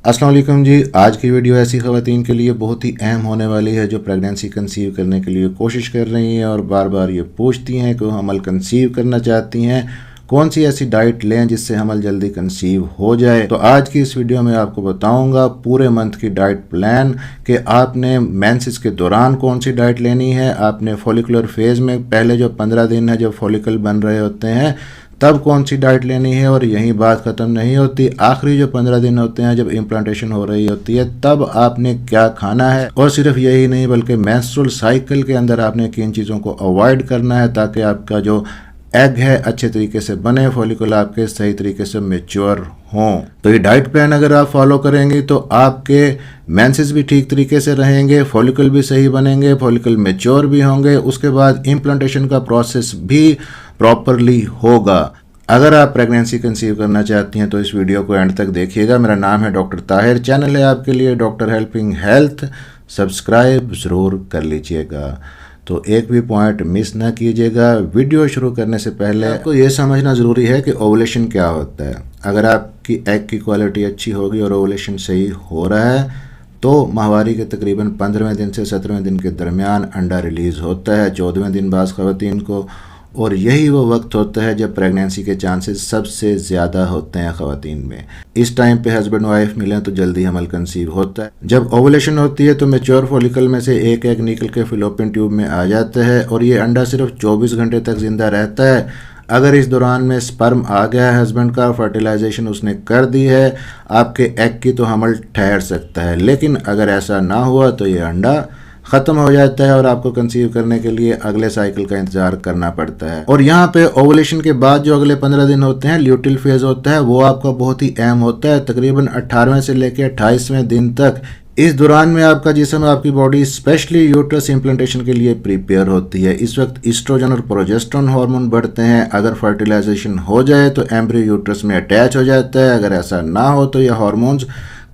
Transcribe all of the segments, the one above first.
अस्सलाम वालेकुम जी। आज की वीडियो ऐसी ख़वातीन के लिए बहुत ही अहम होने वाली है जो प्रेगनेंसी कंसीव करने के लिए कोशिश कर रही हैं और बार बार ये पूछती हैं कि वो हमल कंसीव करना चाहती हैं, कौन सी ऐसी डाइट लें जिससे हमल जल्दी कंसीव हो जाए। तो आज की इस वीडियो में आपको बताऊंगा पूरे मंथ की डाइट प्लान कि आपने मेंसेस के दौरान कौन सी डाइट लेनी है, आपने फॉलिकुलर फेज़ में पहले जो 15 दिन है जब फॉलिकल बन रहे होते हैं तब कौन सी डाइट लेनी है, और यहीं बात ख़त्म नहीं होती। आखिरी जो 15 दिन होते हैं जब इम्प्लांटेशन हो रही होती है तब आपने क्या खाना है, और सिर्फ यही नहीं बल्कि मेंस्ट्रुअल साइकिल के अंदर आपने किन चीज़ों को अवॉइड करना है ताकि आपका जो एग है अच्छे तरीके से बने, फॉलिकल आपके सही तरीके से मेच्योर हों। तो ये डाइट प्लान अगर आप फॉलो करेंगे तो आपके मेंसेस भी ठीक तरीके से रहेंगे, फॉलिकल भी सही बनेंगे, फॉलिकल मेच्योर भी होंगे, उसके बाद इम्प्लांटेशन का प्रोसेस भी प्रॉपरली होगा। अगर आप प्रेगनेंसी कंसीव करना चाहती हैं तो इस वीडियो को एंड तक देखिएगा। मेरा नाम है डॉक्टर ताहिर, चैनल है आपके लिए डॉक्टर हेल्पिंग हेल्थ, सब्सक्राइब ज़रूर कर लीजिएगा। तो एक भी पॉइंट मिस ना कीजिएगा। वीडियो शुरू करने से पहले आपको ये समझना ज़रूरी है कि ओवुलेशन क्या होता है। अगर आपकी एग की क्वालिटी अच्छी होगी और ओवुलेशन सही हो रहा है तो माहवारी के तकरीबन 15वें दिन से 17वें दिन के दरमियान अंडा रिलीज़ होता है, 14वें दिन बाज़ ख़वातीन को, और यही वो वक्त होता है जब प्रेगनेंसी के चांसेस सबसे ज़्यादा होते हैं ख़वातीन में। इस टाइम पे हस्बैंड वाइफ मिलें तो जल्दी हमल कंसीव होता है। जब ओवुलेशन होती है तो मैच्योर फॉलिकल में से एक एग निकल के फिलोपियन ट्यूब में आ जाता है और ये अंडा सिर्फ 24 घंटे तक ज़िंदा रहता है। अगर इस दौरान में स्पर्म आ गया है हस्बैंड का, फर्टिलाइजेशन उसने कर दी है आपके एग की, तो हमल ठहर सकता है। लेकिन अगर ऐसा ना हुआ तो ये अंडा ख़त्म हो जाता है और आपको कंसीव करने के लिए अगले साइकिल का इंतज़ार करना पड़ता है। और यहाँ पे ओवुलेशन के बाद जो अगले 15 दिन होते हैं ल्यूटिल फेज़ होता है, वो आपका बहुत ही अहम होता है, तकरीबन 18वें से लेकर 28वें दिन तक। इस दौरान में आपका जिस्म, आपकी बॉडी स्पेशली यूट्रस इम्प्लांटेशन के लिए प्रिपेयर होती है। इस वक्त ईस्ट्रोजन और प्रोजेस्टेरोन हार्मोन बढ़ते हैं। अगर फर्टिलाइजेशन हो जाए तो एम्ब्रियो यूट्रस में अटैच हो जाता है, अगर ऐसा ना हो तो यह हार्मोन्स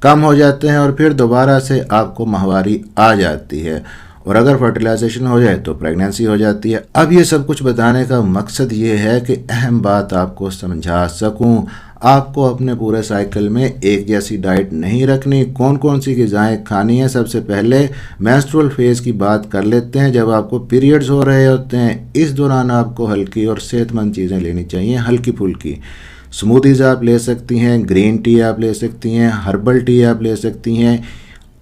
कम हो जाते हैं और फिर दोबारा से आपको माहवारी आ जाती है, और अगर फर्टिलाइजेशन हो जाए तो प्रेगनेंसी हो जाती है। अब ये सब कुछ बताने का मकसद ये है कि अहम बात आपको समझा सकूं। आपको अपने पूरे साइकिल में एक जैसी डाइट नहीं रखनी। कौन कौन सी ग़िज़ाएँ खानी है, सबसे पहले मेंस्ट्रुअल फेज़ की बात कर लेते हैं। जब आपको पीरियड्स हो रहे होते हैं इस दौरान आपको हल्की और सेहतमंद चीज़ें लेनी चाहिए, हल्की फुल्की। स्मूदीज़ आप ले सकती हैं, ग्रीन टी आप ले सकती हैं, हर्बल टी आप ले सकती हैं,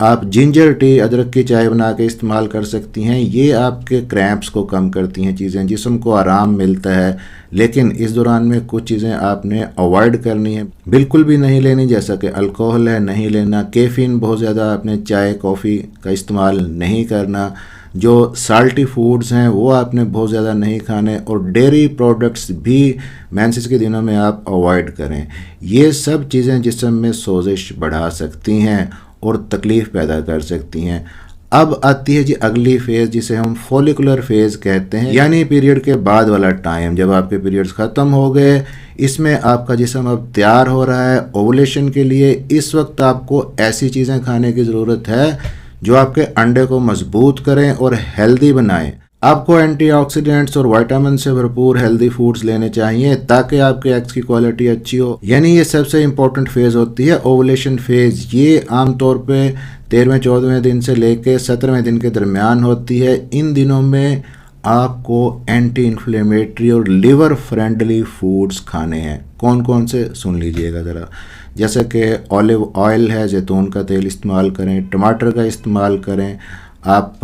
आप जिंजर टी अदरक की चाय बना के इस्तेमाल कर सकती हैं। ये आपके क्रैम्प्स को कम करती हैं चीज़ें, जिस्म को आराम मिलता है। लेकिन इस दौरान में कुछ चीज़ें आपने अवॉइड करनी है, बिल्कुल भी नहीं लेनी, जैसा कि अल्कोहल है नहीं लेना, कैफ़ीन बहुत ज़्यादा आपने चाय कॉफ़ी का इस्तेमाल नहीं करना, जो साल्टी फूड्स हैं वो आपने बहुत ज़्यादा नहीं खाने, और डेयरी प्रोडक्ट्स भी मेंसेस के दिनों में आप अवॉइड करें। ये सब चीज़ें जिस्म में सोजिश बढ़ा सकती हैं और तकलीफ़ पैदा कर सकती हैं। अब आती है जी अगली फेज़ जिसे हम फॉलिकुलर फेज़ कहते हैं, यानी पीरियड के बाद वाला टाइम, जब आपके पीरियड्स ख़त्म हो गए। इसमें आपका जिस्म अब तैयार हो रहा है ओवुलेशन के लिए। इस वक्त आपको ऐसी चीज़ें खाने की ज़रूरत है जो आपके अंडे को मजबूत करें और हेल्दी बनाएं। आपको एंटीऑक्सीडेंट्स और विटामिन से भरपूर हेल्दी फूड्स लेने चाहिए ताकि आपके एग्स की क्वालिटी अच्छी हो। यानी ये सबसे इम्पोर्टेंट फेज़ होती है ओवुलेशन फेज़। ये आमतौर पे 13वें-14वें दिन से लेकर 17वें दिन के दरमियान होती है। इन दिनों में आपको एंटी इन्फ्लेमेटरी और लिवर फ्रेंडली फूड्स खाने हैं। कौन कौन से सुन लीजिएगा ज़रा, जैसे कि ऑलिव ऑयल है, जैतून का तेल इस्तेमाल करें, टमाटर का इस्तेमाल करें, आप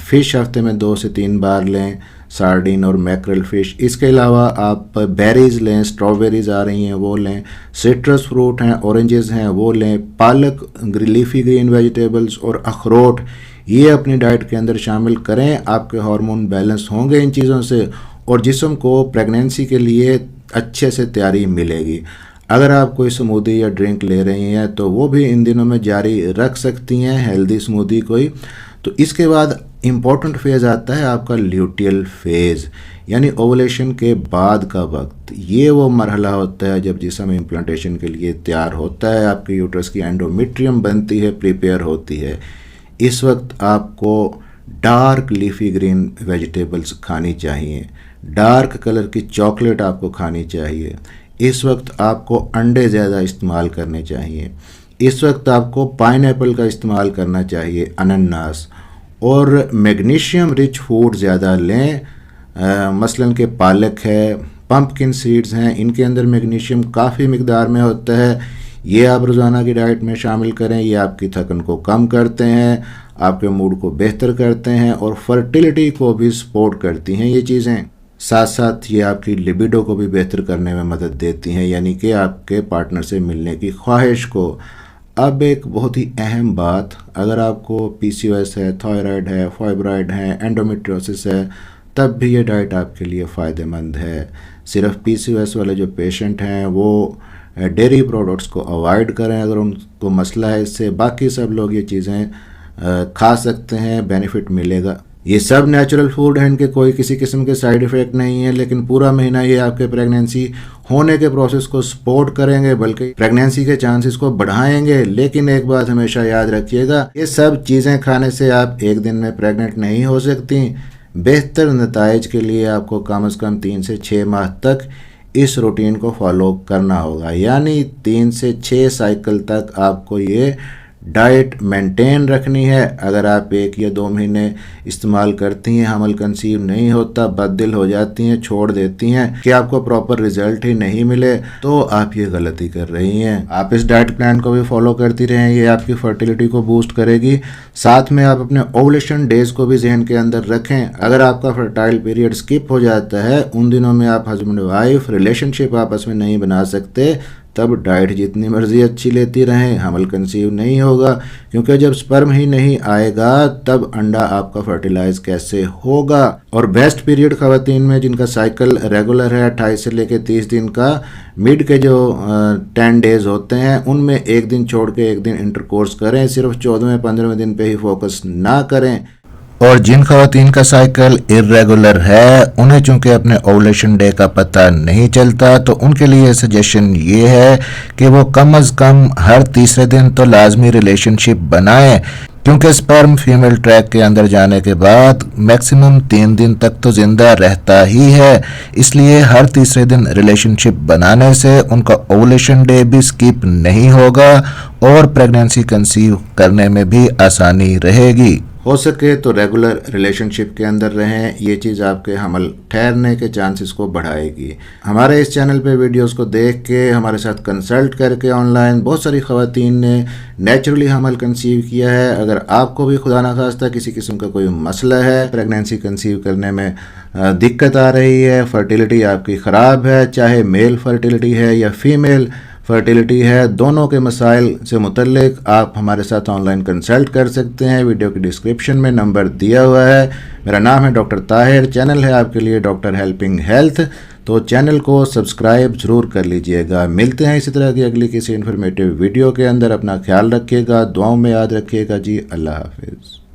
फ़िश हफ्ते में 2 से 3 बार लें, सार्डिन और मैकरल फ़िश। इसके अलावा आप बेरीज़ लें, स्ट्रॉबेरीज़ आ रही हैं वो लें, सिट्रस फ्रूट हैं, ऑरेंजेस हैं वो लें, पालक, लीफी ग्रीन वेजिटेबल्स और अखरोट ये अपनी डाइट के अंदर शामिल करें। आपके हार्मोन बैलेंस होंगे इन चीज़ों से और जिस्म को प्रेगनेंसी के लिए अच्छे से तैयारी मिलेगी। अगर आप कोई स्मूदी या ड्रिंक ले रही हैं तो वो भी इन दिनों में जारी रख सकती हैं, हेल्दी स्मूदी कोई। तो इसके बाद इम्पॉर्टेंट फेज़ आता है आपका ल्यूटियल फेज़, यानी ओवुलेशन के बाद का वक्त। ये वो मरहला होता है जब जिस्म इम्प्लांटेशन के लिए तैयार होता है, आपके यूट्रस की एंडोमेट्रियम बनती है, प्रिपेयर होती है। इस वक्त आपको डार्क लीफी ग्रीन वेजिटेबल्स खानी चाहिए, डार्क कलर की चॉकलेट आपको खानी चाहिए। इस वक्त आपको अंडे ज़्यादा इस्तेमाल करने चाहिए। इस वक्त आपको पाइनएप्पल का इस्तेमाल करना चाहिए, अनानास, और मैग्नीशियम रिच फूड ज़्यादा लें। मसलन के पालक है, पंपकिन सीड्स हैं, इनके अंदर मैग्नीशियम काफ़ी मिकदार में होता है। ये आप रोज़ाना की डाइट में शामिल करें। ये आपकी थकन को कम करते हैं, आपके मूड को बेहतर करते हैं और फर्टिलिटी को भी सपोर्ट करती हैं ये चीज़ें। साथ साथ ये आपकी लिबिडो को भी बेहतर करने में मदद देती हैं, यानी कि आपके पार्टनर से मिलने की ख्वाहिश को। अब एक बहुत ही अहम बात, अगर आपको PCOS है, थायराइड है, फाइब्रॉइड है, एंडोमेट्रियोसिस है, तब भी ये डाइट आपके लिए फ़ायदेमंद है। सिर्फ PCOS वाले जो पेशेंट हैं वो डेयरी प्रोडक्ट्स को अवॉइड करें अगर उनको मसला है इससे। बाकी सब लोग ये चीज़ें खा सकते हैं, बेनिफिट मिलेगा। ये सब नेचुरल फूड हैं, इनके कोई किसी किस्म के साइड इफ़ेक्ट नहीं है, लेकिन पूरा महीना ये आपके प्रेगनेंसी होने के प्रोसेस को सपोर्ट करेंगे, बल्कि प्रेगनेंसी के चांसेस को बढ़ाएंगे। लेकिन एक बात हमेशा याद रखिएगा, ये सब चीज़ें खाने से आप एक दिन में प्रेग्नेंट नहीं हो सकती। बेहतर नताइज के लिए आपको कम से कम 3 से 6 माह तक इस रूटीन को फॉलो करना होगा, यानी 3 से 6 साइकिल तक आपको ये डाइट मेंटेन रखनी है। अगर आप 1 या 2 महीने इस्तेमाल करती हैं, हमल कंसीव नहीं होता, बददिल हो जाती हैं, छोड़ देती हैं कि आपको प्रॉपर रिजल्ट ही नहीं मिले, तो आप ये गलती कर रही हैं। आप इस डाइट प्लान को भी फॉलो करती रहें, ये आपकी फर्टिलिटी को बूस्ट करेगी। साथ में आप अपने ओवुलेशन डेज को भी जहन के अंदर रखें। अगर आपका फर्टाइल पीरियड स्किप हो जाता है, उन दिनों में आप हस्बैंड वाइफ रिलेशनशिप आपस में नहीं बना सकते, तब डाइट जितनी मर्जी अच्छी लेती रहें, हमल कंसीव नहीं होगा, क्योंकि जब स्पर्म ही नहीं आएगा तब अंडा आपका फर्टिलाइज कैसे होगा। और बेस्ट पीरियड खवातीन में जिनका साइकिल रेगुलर है 28 से लेकर 30 दिन का, मिड के जो 10 डेज होते हैं उनमें एक दिन छोड़ के एक दिन इंटरकोर्स करें, सिर्फ 14वें 15वें दिन पे ही फोकस ना करें। और जिन खवातीन का साइकिल इरेगुलर है, उन्हें चूंकि अपने ओवुलेशन डे का पता नहीं चलता, तो उनके लिए सजेशन ये है कि वो कम अज़ कम हर तीसरे दिन तो लाजमी रिलेशनशिप बनाएं, क्योंकि स्पर्म फीमेल ट्रैक के अंदर जाने के बाद मैक्सिमम 3 दिन तक तो जिंदा रहता ही है। इसलिए हर तीसरे दिन रिलेशनशिप बनाने से उनका ओवुलेशन डे भी स्किप नहीं होगा और प्रेगनेंसी कंसीव करने में भी आसानी रहेगी। हो सके तो रेगुलर रिलेशनशिप के अंदर रहें, ये चीज़ आपके हमल ठहरने के चांसेस को बढ़ाएगी। हमारे इस चैनल पे वीडियोस को देख के, हमारे साथ कंसल्ट करके ऑनलाइन बहुत सारी ख़वातीन ने नेचुरली हमल कंसीव किया है। अगर आपको भी खुदा ना खास्ता किसी किस्म का कोई मसला है, प्रेगनेंसी कंसीव करने में दिक्कत आ रही है, फर्टिलिटी आपकी ख़राब है, चाहे मेल फर्टिलिटी है या फीमेल फर्टिलिटी है, दोनों के मसाइल से मुतल्लिक आप हमारे साथ ऑनलाइन कंसल्ट कर सकते हैं। वीडियो के डिस्क्रिप्शन में नंबर दिया हुआ है। मेरा नाम है डॉक्टर ताहिर, चैनल है आपके लिए डॉक्टर हेल्पिंग हेल्थ, तो चैनल को सब्सक्राइब ज़रूर कर लीजिएगा। मिलते हैं इसी तरह की अगली किसी इन्फॉर्मेटिव वीडियो के अंदर। अपना ख्याल रखिएगा, दुआओं में याद रखिएगा जी। अल्लाह हाफिज़।